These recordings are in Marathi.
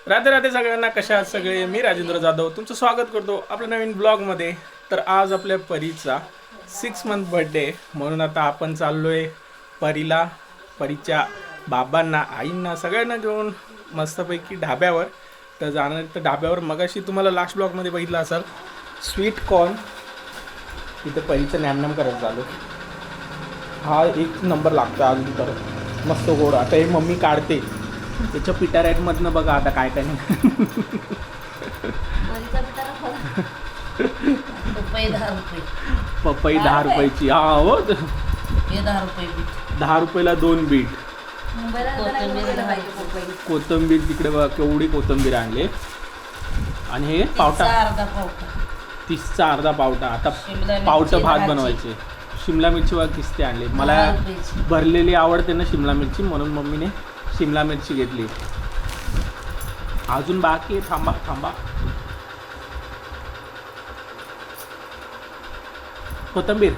राधे राधे सगळ्यांना, कशा आहात सगळे. मी राजेंद्र जाधव तुमचं स्वागत करतो आपल्या नवीन ब्लॉगमध्ये. तर आज आपल्या परीचा 6 मंथ बर्थडे, म्हणून आता आपण चाललोय परीला, परीच्या बाबांना, आईंना सगळ्यांना घेऊन मस्तपैकी ढाब्यावर. तर जाणार तर ढाब्यावर मगाशी तुम्हाला लास्ट ब्लॉगमध्ये बघितलं असाल, स्वीट कॉर्न तिथं परीचं नॅमनॅम करायचं चालू. हा एक नंबर लागतो अगदी तर मस्त गोड. आता हे मम्मी काढते त्याच्या पिटा रेटमधनं, बघा आता काय काय नाही. पपई 10 रुपयाची. हा हो, 10 रुपयाला 2 बीट. कोथिंबीर तिकडे बघा केवढी कोथिंबीर आणली. आणि हे पावटा 30चा अर्धा पावटा. आता पावटं भात बनवायचे. शिमला मिरची बघा किस्ते आणले. मला भरलेली आवडते ना शिमला मिरची, म्हणून मम्मीने शिमला मिरची घेतली. अजून बाकी आहे, थांबा थांबा. कोथिंबीर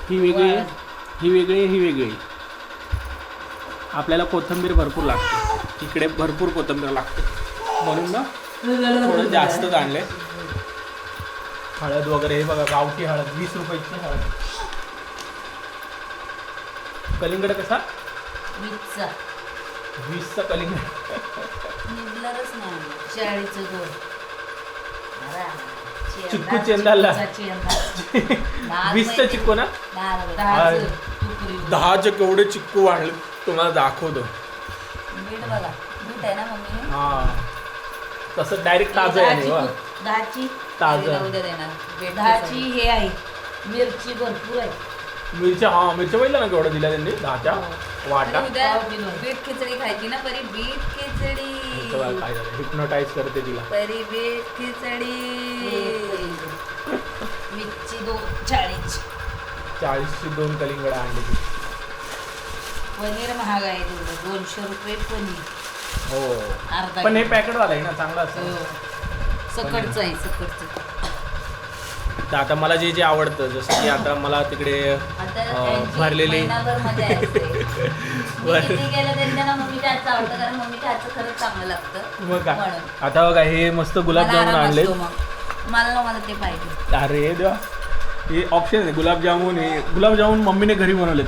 ही वेगळी, ही वेगळी, ही वेगळी. आपल्याला कोथिंबीर भरपूर लागते, इकडे भरपूर कोथिंबीर लागते, म्हणून ना थोडं जास्तच आणले. हळद वगैरे हे बघा, गावठी हळद 20 रुपयाची हळद. कलिंगड कसा? 20चा कलिंगड. चिक्कू चेंदाला 20चा चिक्कू ना. 10चे केवढे चिक्कू वाढले तुम्हाला दाखवतो. हा तसं डायरेक्ट ताजं आहे. ताजं 10ची हे आहे. मिरची भरपूर आहे. मिरच्या, हा मिरच्या बघितलं ना केवढं दिल्या त्यांनी, 10च्या वाटा. बीट खिचडी खायची ना परी. बीट खिचडी काय झालं, हिप्नोटाईज करते तिला. परी बीट खिचडी. मिरची 40ची 2 कलिंगड आणली. पनीर महाग आहे तेवढं, 200 रुपये पनीर. हो अर्धा पण हे पॅकेटवाला आहे ना, चांगलं असतं. सकटचं आहे, सकटचं. तर आता मला जे जे आवडतं, जसं की आता मला तिकडे भरलेली गेलं तरी त्यांना मम्मीच्या हातचं आवडतं, कारण मम्मीच्या हातचं खरंच चांगलं लागतं. मग काय. आता बघा हे मस्त गुलाबजामुन आणले. मला ते पाहिजे. अरे देवा, हे ऑप्शन आहे गुलाबजामुन. हे गुलाबजामुन मम्मीने घरी बनवलेत,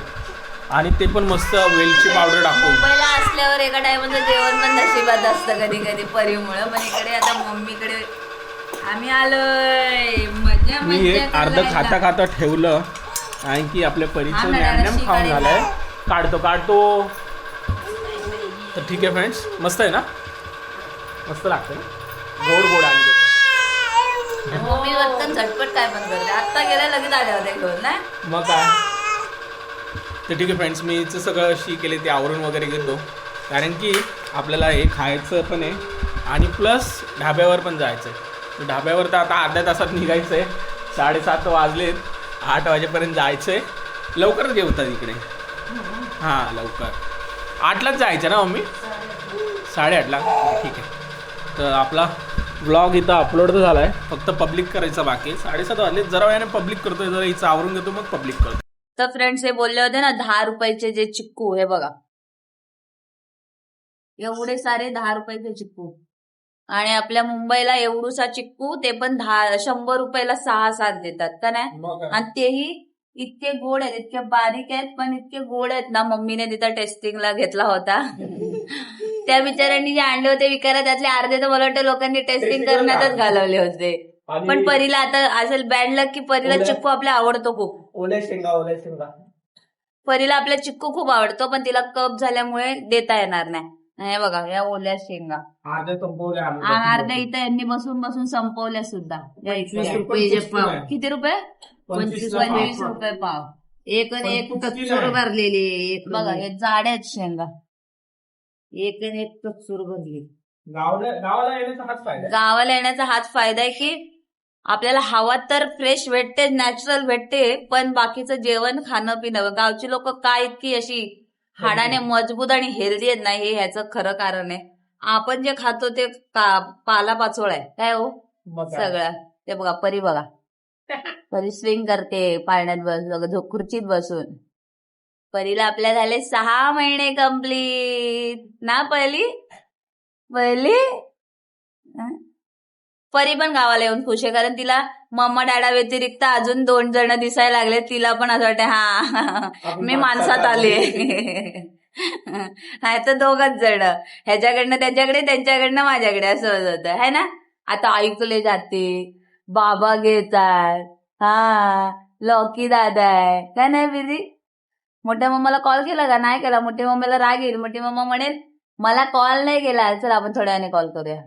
आणि ते पण मस्त वेलची पावडर टाकून. मुंबईला असल्यावर एका टायमाचं जेवण पण नशिबात असतं कधी कधी परीमुळं. पण इकडे आता मम्मीकडे आम्ही आलोय. मजा मी हे अर्ध खाता खाता ठेवलं, आणि की आपल्या परीचं नॅमनॅम खाऊन झालंय. काढतो. तर ठीक आहे फ्रेंड्स, मस्त आहे ना, मस्त लागतं ना, गोड आणि मम्मी वत्तन झटपट काय पण करते. आत्ता गेल्या लगेच आल्या होत्या घेऊन ना. मग काय. तर ठीक आहे फ्रेंड्स, मी सगळं शी केले ते आवरून वगैरे घेतो, कारण की आपल्याला हे खायचं पण आहे, आणि प्लस ढाब्यावर पण जायचं आहे. तर ढाब्यावर तर आता अर्ध्या तासात निघायचं आहे. 7:30 वाजलेत, 8 वाजेपर्यंत जायचं आहे. लवकरच जेवतात इकडे. हां लवकर 8लाच जायचं ना मम्मी, 8:30ला. ठीक आहे. तर आपला ब्लॉग इथं अपलोड तर झाला आहे, फक्त पब्लिक करायचं बाकी आहे. 7:30 वाजले, जरा वेळाने पब्लिक करतोय, जरा हिचं आवरून घेतो मग पब्लिक करतो. तर फ्रेंड्स हे बोलले होते ना 10 रुपयाचे जे चिक्कू, हे बघा एवढे सारे 10 रुपयाचे चिक्कू. आणि आपल्या मुंबईला एवढूसा चिक्कू ते पण 100 रुपयाला 6-7 देतात का नाही. आणि तेही इतके गोड आहेत, इतके बारीक आहेत, पण इतके गोड आहेत ना. मम्मीने तिथं टेस्टिंगला घेतला होता. त्या बिचाऱ्यांनी जे आणले होते विकायला, त्यातले अर्धे तर मला वाटतं लोकांनी टेस्टिंग करण्यातच घालवले होते. पण परीला आता असेल बॅड लक की परीला चिक्कू आपला आवडतो खूप. ओल्या शेंगा परीला आपला चिक्कू खूप आवडतो, पण तिला कप झाल्यामुळे देता येणार नाही. हे बघा या ओल्या शेंगा अर्ध्या इथं यांनी बसून बसून संपवल्या सुद्धा. 21 रुपये पाव. किती रुपये? 25 रुपये पाव. एक आणि एक कच्चूर भरलेली. बघा हे जाड्या आहेत शेंगा, एक आणि एक कच्चूर भरली. गावाला येण्याचा हाच फायदा आहे की आपल्याला हवा तर फ्रेश भेटते, नॅचरल भेटते, पण बाकीचं जेवण खाणं पिणं. गावची लोक काय इतकी अशी हाडाने मजबूत आणि हेल्दी आहेत नाही, हे ह्याचं खरं कारण आहे. आपण जे खातो ते पाला पाचोळा आहे काय हो सगळं. ते बघा परी, बघा परी स्विंग करते पाळण्यात बस, खुर्चीत बसून. परीला आपल्या झाले 6 महिने कंप्लीट ना पहिली परी पण गावाला येऊन खुश आहे, कारण तिला मम्मा डॅडा व्यतिरिक्त अजून 2 जण दिसायला लागले. तिला पण असं वाटतं हा मी माणसात आले. नाही तर 2च जण, ह्याच्याकडनं त्याच्याकडे, त्यांच्याकडनं माझ्याकडे असं होत होतं है ना. आता ऐकले जाते, बाबा घेतात, हा लॉकी दादा आहे काय नाही बिरी. मोठ्या मम्माला कॉल केला का? नाही केला. मोठ्या मम्मीला राग येईल. मोठी मम्मा म्हणेल मला कॉल नाही केला, चल आपण थोड्या वेळाने कॉल करूया.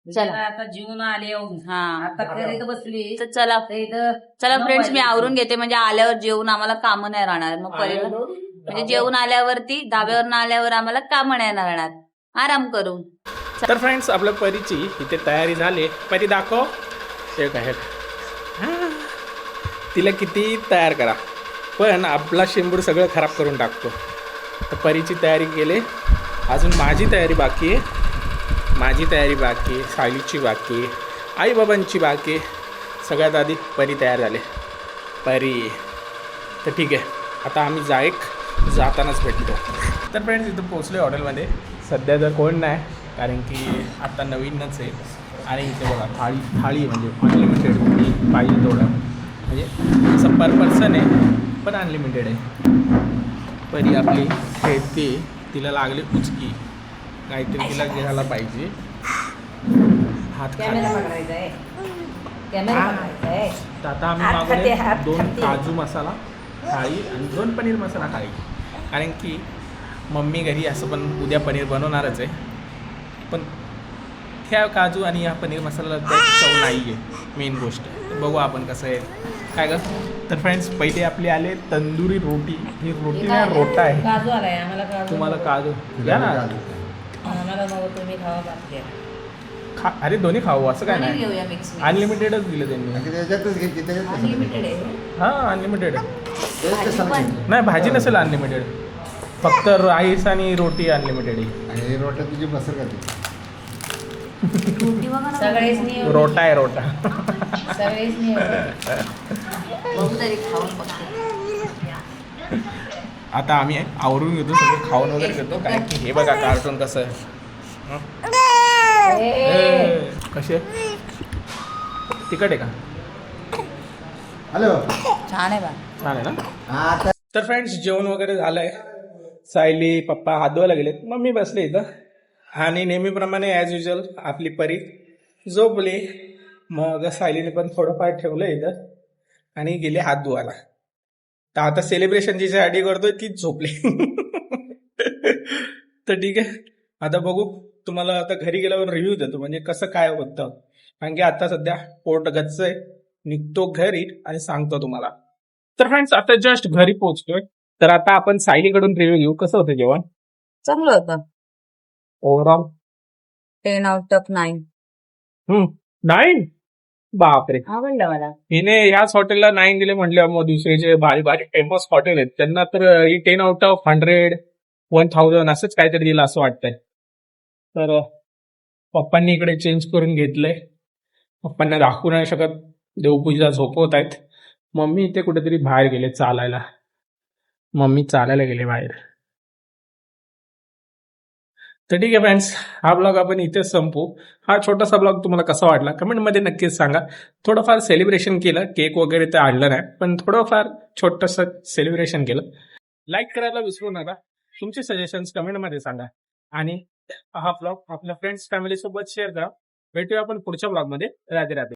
चला आता जीवन आले हा आता घरी बसली तर चला फ्रेंड्स, मी आवरून घेते म्हणजे आल्यावर जेवून आम्हाला कामं नाही राहणार. मग परीला म्हणजे जेवून आल्यावरती धाब्यावरून आल्यावर आम्हाला कामं नाही राहणार, आराम करू. तर फ्रेंड्स, आपल्या परीची इथे तयारी झाली. परी दाखव ते काय. तिला किती तयार करा पण आपला शेंबूड सगळं खराब करून टाकतो. तर परीची तयारी केली, अजून माझी तयारी बाकी आहे. सायलीची बाकी आहे, आईबाबांची बाकी आहे. सगळ्यात आधी परी तयार झाले. परी तर ठीक आहे, आता आम्ही जातानाच भेटतो. तर फ्रेंड्स, इथं पोचले हॉटेलमध्ये. सध्या तर कोण नाही, कारण की आता नवीनच आहे. आणि इथे बघा थाळी म्हणजे अनलिमिटेड, पाहिजे तेवढं, म्हणजे असं पर पर्सन आहे पण अनलिमिटेड आहे. परी आपली खेळते, तिला लागली उचकी, काहीतरी तिला घ्यायला पाहिजे. हात खाली. तर आता आम्ही मागवले 2 काजू मसाला थाळी आणि 2 पनीर मसाला थाळी, कारण की मम्मी घरी असं पण उद्या पनीर बनवणारच आहे. पण ह्या काजू आणि ह्या पनीर मसाला चव नाही आहे मेन गोष्ट. बघू आपण कसं आहे काय ग. तर फ्रेंड्स, पहिले आपले आले तंदुरी रोटी. ही रोटी ना रोटा आहे. काजू आलाय आम्हाला. तुम्हाला काजू घ्या ना. आम्हाला तुम्ही खावा बाकी अरे दोन्ही खाऊ असं काय नाही, घेऊया मिक्स. अनलिमिटेडच दिलं त्यांनी. अनलिमिटेड आहे. हां अनलिमिटेड नाही, भाजी नसेल अनलिमिटेड, फक्त राईस आणि रोटी अनलिमिटेड आहे. आणि रोट्या तुझी बसर करते. रोटी बघा ना. सगळेच रोटा आहे रोटा. बघू तरी खाऊन बघते. आता आम्ही आवरून घेतो, सगळं खाऊन वगैरे घेतो, कारण की हे बघा कार्टून कसं आहे. कसे तिखट आहे का? हॅलो, छान आहे बा. छान आहे ना. आता तर फ्रेंड्स, जेवण वगैरे झालंय. सायली पप्पा हात धुवायला गेलेत, मम्मी बसले इथं. आणि नेहमीप्रमाणे ॲज युजल आपली परी झोपली. मग सायलीने पण थोडंफार ठेवलं इथं आणि गेले हात धुवायला. तर आता सेलिब्रेशन जिच्यासाठी करतोय तीच झोपली. तर ठीक आहे, आता बघू. तुम्हाला आता घरी गेल्यावर रिव्ह्यू देतो, म्हणजे कसं काय होतं. कारण की आता सध्या पोट गच्च आहे. निघतो घरी आणि सांगतो तुम्हाला. तर फ्रेंड्स, आता जस्ट घरी पोहोचतोय. तर आता आपण सायलीकडून रिव्ह्यू घेऊ. कसं होतं जेवण चांगलं होतं. ओव्हरऑल? 10/9. 9? बापरे. आवडलं मला. हिने याच हॉटेलला 9 दिले म्हटले. मग दुसरे जे भारी भारी फेमस हॉटेल आहेत त्यांना तर ही 10/100, 1000 असंच काहीतरी दिलं असं वाटतंय. तर पप्पांनी इकडे चेंज करून घेतलंय. पप्पांना दाखवू नाही शकत, देवपूजा झोपवत आहेत. मम्मी इथे कुठेतरी बाहेर गेले चालायला. मम्मी चालायला गेले बाहेर. तर ठीक आहे फ्रेंड्स, हा ब्लॉग आपण इथेच संपू. हा छोटासा ब्लॉग तुम्हाला कसा वाटला कमेंटमध्ये नक्कीच सांगा. थोडंफार सेलिब्रेशन केलं, केक वगैरे ते आणलं नाही, पण थोडंफार छोटंसं सेलिब्रेशन केलं. लाईक करायला विसरू नका. तुमचे सजेशन्स कमेंटमध्ये सांगा. आणि हा ब्लॉग आपल्या फ्रेंड्स फॅमिली सोबत शेअर करा. भेटूया आपण पुढच्या ब्लॉगमध्ये. राधे राधे.